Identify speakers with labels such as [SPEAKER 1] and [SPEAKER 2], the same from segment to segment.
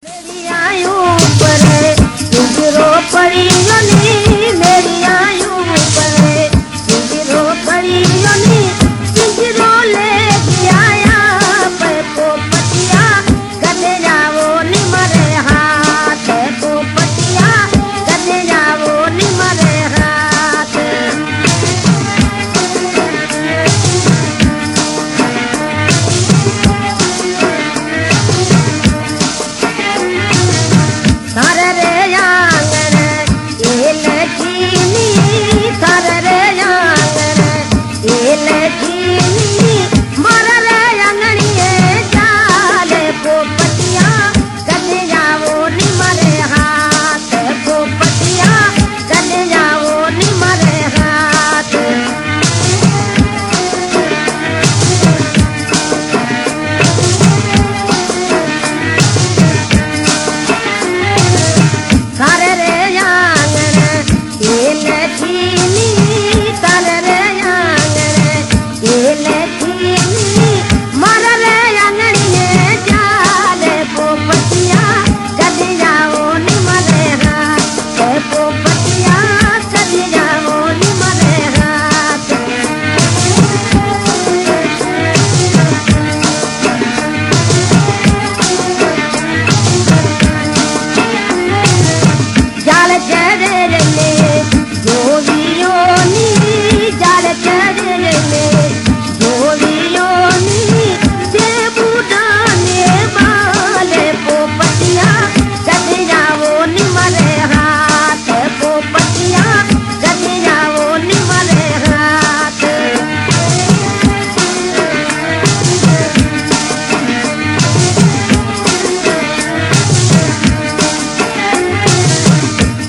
[SPEAKER 1] मेरी आयु पर गुजरो पड़ी मेरी आयु पर गुजरो पड़ी गुजरो ले आया को पतिया गले जाओ निमरे हाथ को पतिया गले जाओ निमरे हाथ सारे रे आंगन ये लखीनी सारे रे आंगन ये लखीनी मर रे अंगनिए जाले पोपटिया गले जाओ निमरे हाथ पोपटिया गले जाओ निमरे हाथ सारे रे आंगन ये लखीनी सारे रे आंगन ये लखीनी मर रे अंगनिए जाले पोपटिया गले जाओ निमरे हाथ पोपटिया गले जाओ निमरे हाथ जाल चढ़े गोवियोनी जाल चढ़े गोवियोनी जे बुढ़ाने वाले पोपटिया गले जाओ निमरे हाथ पोपटिया गले जाओ निमरे हाथ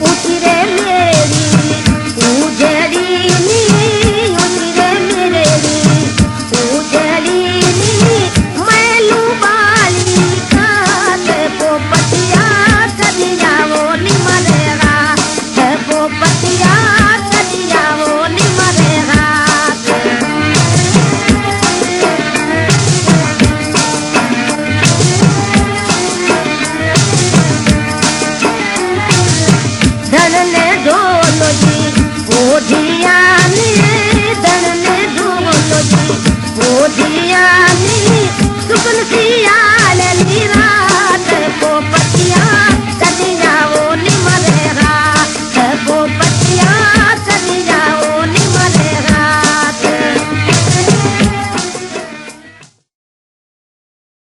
[SPEAKER 1] उतरे मेरी उजड़ी नी उतरे मेरी उजड़ी नी मैलू बाली खात पोपटिया गले जाओ निमरे हाथ पोपटिया गले जाओ निमरे हाथ धन ने ढोलो जी ओढ़िया धन ने ढोलो जी ओढ़िया सुकन सिया